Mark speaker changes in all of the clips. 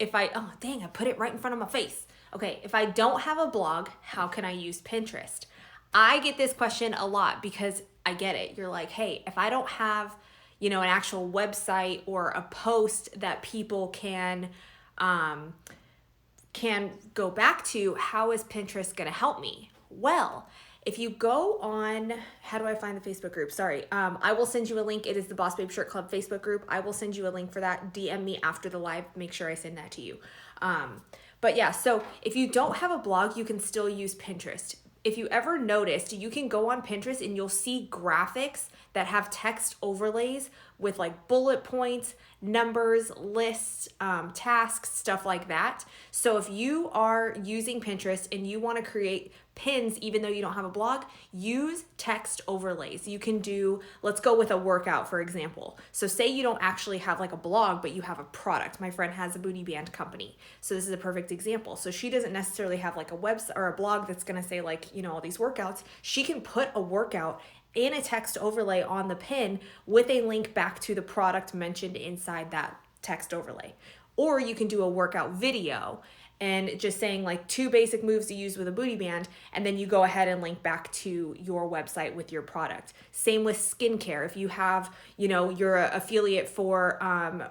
Speaker 1: oh dang, I put it right in front of my face. Okay, if I don't have a blog, how can I use Pinterest? I get this question a lot because I get it. You're like, hey, if I don't have, an actual website or a post that people um, can go back to, how is Pinterest going to help me? Well, if you go on, how do I find the Facebook group? Sorry. I will send you a link. It is the Boss Babe Shirt Club Facebook group. I will send you a link for that. DM me after the live. Make sure I send that to you. But yeah, so if you don't have a blog, you can still use Pinterest. If you ever noticed, you can go on Pinterest and you'll see graphics that have text overlays with like bullet points, numbers, lists, tasks, stuff like that. So if you are using Pinterest and you want to create pins, even though you don't have a blog, use text overlays. You can do, let's go with a workout, for example. So say you don't actually have like a blog, but you have a product. My friend has a booty band company. So this is a perfect example. So she doesn't necessarily have like a website or a blog that's going to say like, all these workouts. She can put a workout in a text overlay on the pin with a link back to the product mentioned inside that text overlay. Or you can do a workout video and just saying like 2 basic moves to use with a booty band, and then you go ahead and link back to your website with your product. Same with skincare. If you have, you're an affiliate for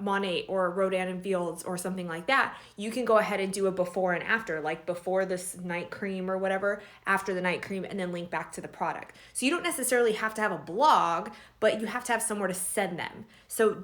Speaker 1: Monat or Rodan and Fields or something like that, you can go ahead and do a before and after, like before this night cream or whatever, after the night cream, and then link back to the product. So you don't necessarily have to have a blog, but you have to have somewhere to send them. So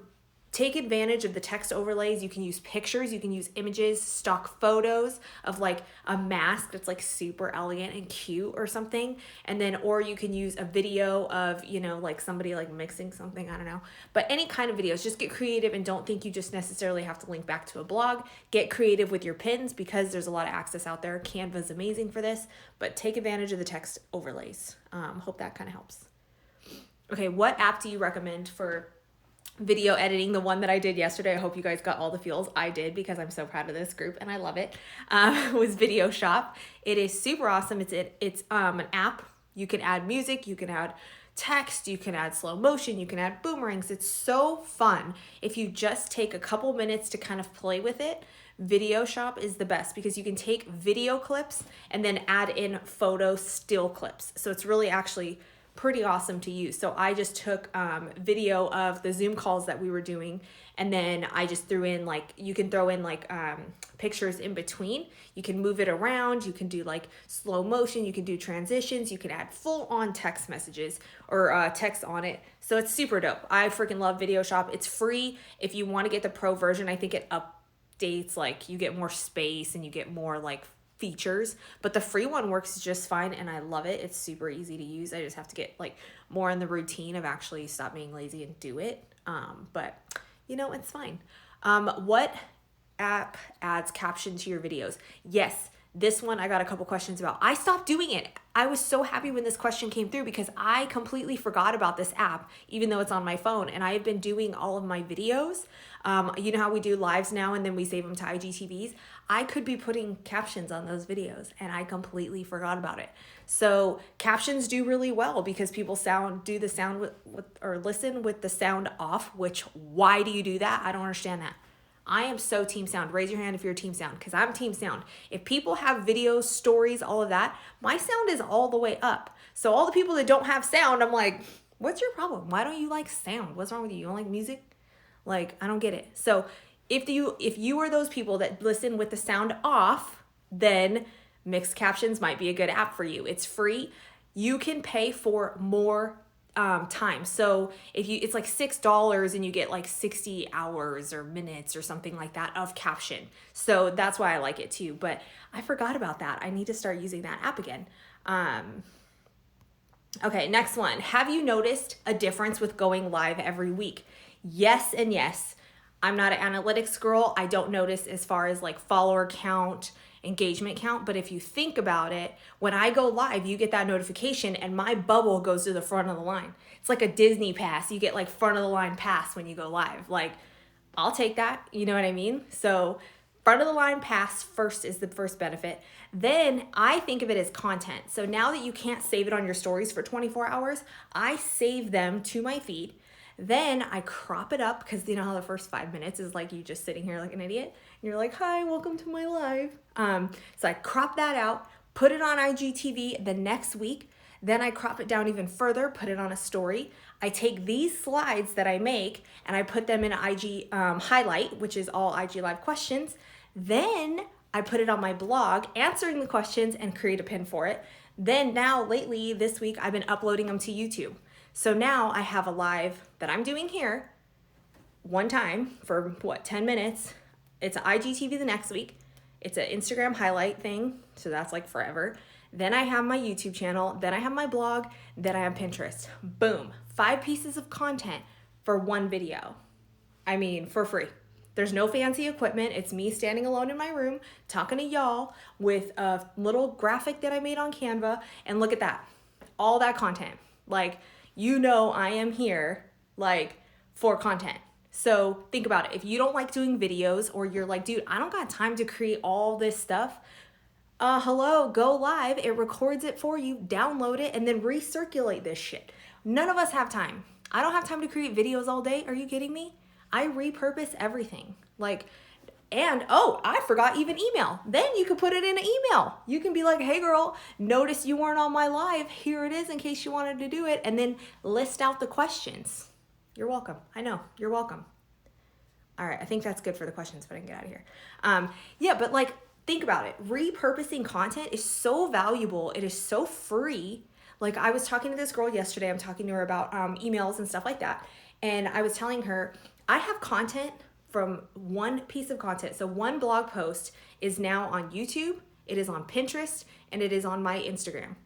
Speaker 1: take advantage of the text overlays. You can use pictures, you can use images, stock photos of like a mask that's like super elegant and cute or something. And then, or you can use a video of, like somebody like mixing something, I don't know. But any kind of videos, just get creative and don't think you just necessarily have to link back to a blog. Get creative with your pins because there's a lot of access out there. Canva's amazing for this, but take advantage of the text overlays. Hope that kind of helps. Okay, what app do you recommend for video editing? The one that I did yesterday, I hope you guys got all the feels. I did because I'm so proud of this group and I love it. Was Video Shop. It is super awesome. It's an app. You can add music, you can add text, you can add slow motion, you can add boomerangs. It's so fun. If you just take a couple minutes to kind of play with it, Video Shop is the best because you can take video clips and then add in photo still clips. So it's really actually pretty awesome to use. So I just took video of the Zoom calls that we were doing, and then I just threw in like, you can throw in like pictures in between. You can move it around. You can do like slow motion. You can do transitions. You can add full on text messages or text on it. So it's super dope. I freaking love Video Shop. It's free. If you want to get the pro version, I think it updates, like you get more space and you get more like features, but the free one works just fine and I love it. It's super easy to use. I just have to get like more in the routine of actually stop being lazy and do it. But it's fine. What app adds caption to your videos? Yes, this one I got a couple questions about. I stopped doing it. I was so happy when this question came through because I completely forgot about this app, even though it's on my phone, and I have been doing all of my videos. You know how we do lives now and then we save them to IGTVs? I could be putting captions on those videos and I completely forgot about it. So captions do really well because people do the sound with or listen with the sound off, which why do you do that? I don't understand that. I am so team sound. Raise your hand if you're team sound because I'm team sound. If people have videos, stories, all of that, my sound is all the way up. So all the people that don't have sound, I'm like, what's your problem? Why don't you like sound? What's wrong with you? You don't like music? Like, I don't get it. So if you are those people that listen with the sound off, then Mixed Captions might be a good app for you. It's free. You can pay for more time. So it's like $6 and you get like 60 hours or minutes or something like that of caption. So that's why I like it too. But I forgot about that. I need to start using that app again. Okay, next one. Have you noticed a difference with going live every week? Yes and yes. I'm not an analytics girl. I don't notice as far as like follower count, engagement count, but if you think about it, when I go live, you get that notification and my bubble goes to the front of the line. It's like a Disney pass. You get like front of the line pass when you go live. Like, I'll take that. You know what I mean? So front of the line pass first is the first benefit. Then I think of it as content. So now that you can't save it on your stories for 24 hours, I save them to my feed. Then I crop it up because you know how the first 5 minutes is like you just sitting here like an idiot. And you're like, hi, welcome to my live. So I crop that out, put it on IGTV the next week. Then I crop it down even further, put it on a story. I take these slides that I make and I put them in IG highlight, which is all IG live questions. Then I put it on my blog, answering the questions and create a pin for it. Then now lately this week, I've been uploading them to YouTube. So now I have a live that I'm doing here one time for 10 minutes. It's an IGTV the next week. It's an Instagram highlight thing. So that's like forever. Then I have my YouTube channel. Then I have my blog. Then I have Pinterest. Boom. 5 pieces of content for one video. I mean, for free. There's no fancy equipment. It's me standing alone in my room talking to y'all with a little graphic that I made on Canva. And look at that. All that content. Like, you know I am here like for content. So think about it. If you don't like doing videos or you're like, dude, I don't got time to create all this stuff. Hello, go live. It records it for you, download it, and then recirculate this shit. None of us have time. I don't have time to create videos all day. Are you kidding me? I repurpose everything. I forgot even email. Then you could put it in an email. You can be like, hey girl, notice you weren't on my live. Here it is in case you wanted to do it. And then list out the questions. You're welcome. I know, you're welcome. All right, I think that's good for the questions, but I can get out of here. But like, think about it. Repurposing content is so valuable. It is so free. Like I was talking to this girl yesterday. I'm talking to her about emails and stuff like that. And I was telling her, I have content from one piece of content. So one blog post is now on YouTube, it is on Pinterest, and it is on my Instagram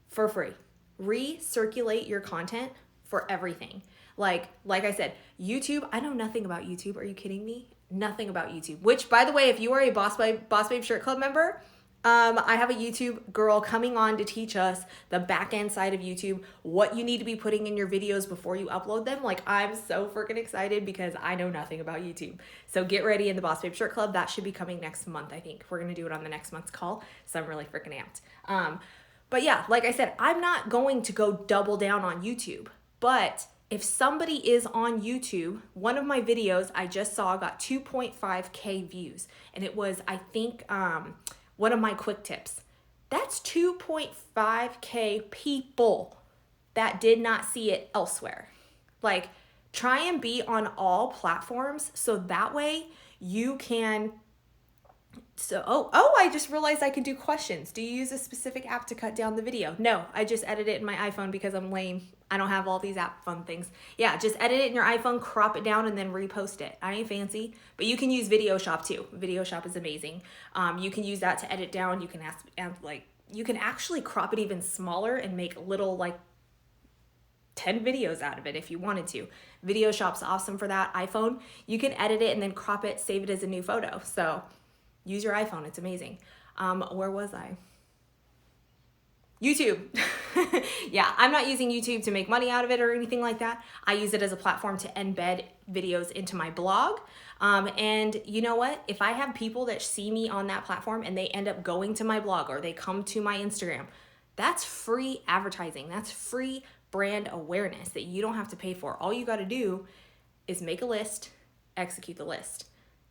Speaker 1: for free. Recirculate your content for everything. Like I said, YouTube, I know nothing about YouTube. Are you kidding me? Nothing about YouTube. Which, by the way, if you are a Boss Babe Shirt Club member, I have a YouTube girl coming on to teach us the back end side of YouTube, what you need to be putting in your videos before you upload them. Like, I'm so freaking excited because I know nothing about YouTube. So get ready in the Boss Babe Shirt Club. That should be coming next month, I think. We're going to do it on the next month's call. So I'm really freaking amped. But yeah, like I said, I'm not going to go double down on YouTube. But if somebody is on YouTube, one of my videos I just saw got 2.5K views. And it was, I think, one of my quick tips. That's 2.5K people that did not see it elsewhere. Like, try and be on all platforms so that way you can. I just realized I can do questions. Do you use a specific app to cut down the video? No, I just edit it in my iPhone because I'm lame. I don't have all these app fun things. Yeah, just edit it in your iPhone, crop it down, and then repost it. I ain't fancy, but you can use Video Shop too. Video Shop is amazing. You can use that to edit down. You can you can actually crop it even smaller and make little 10 videos out of it if you wanted to. Video Shop's awesome for that. iPhone, you can edit it and then crop it, save it as a new photo. So use your iPhone. It's amazing. Where was I? YouTube. Yeah, I'm not using YouTube to make money out of it or anything like that. I use it as a platform to embed videos into my blog. And you know what? If I have people that see me on that platform and they end up going to my blog or they come to my Instagram, that's free advertising. That's free brand awareness that you don't have to pay for. All you got to do is make a list, execute the list.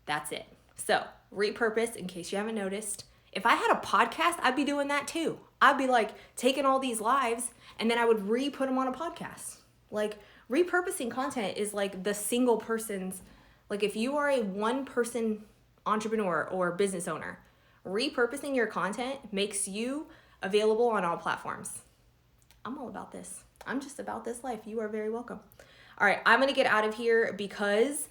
Speaker 1: That's it. So repurpose, in case you haven't noticed. If I had a podcast, I'd be doing that too. I'd be taking all these lives and then I would re-put them on a podcast. Repurposing content is the single person's, if you are a one-person entrepreneur or business owner, repurposing your content makes you available on all platforms. I'm all about this. I'm just about this life. You are very welcome. All right, I'm going to get out of here because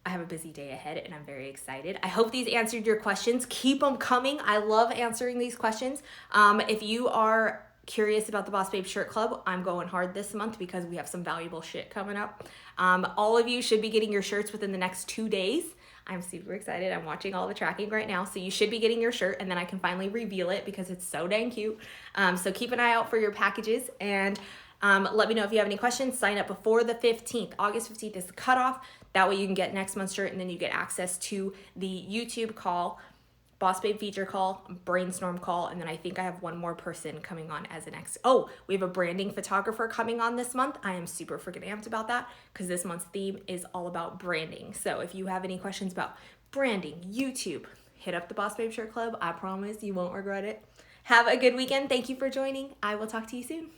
Speaker 1: I have a busy day ahead and I'm very excited. I hope these answered your questions. Keep them coming. I love answering these questions. If you are curious about the Boss Babe Shirt Club, I'm going hard this month because we have some valuable shit coming up. All of you should be getting your shirts within the next 2 days. I'm super excited. I'm watching all the tracking right now. So you should be getting your shirt and then I can finally reveal it because it's so dang cute. So keep an eye out for your packages and let me know if you have any questions. Sign up before the 15th. August 15th is the cutoff. That way you can get next month's shirt and then you get access to the YouTube call Boss Babe feature call, brainstorm call, and then I think I have one more person coming on as an ex. Oh, we have a branding photographer coming on this month. I am super freaking amped about that because this month's theme is all about branding. So if you have any questions about branding, YouTube, hit up the Boss Babe Shirt Club. I promise you won't regret it. Have a good weekend. Thank you for joining. I will talk to you soon.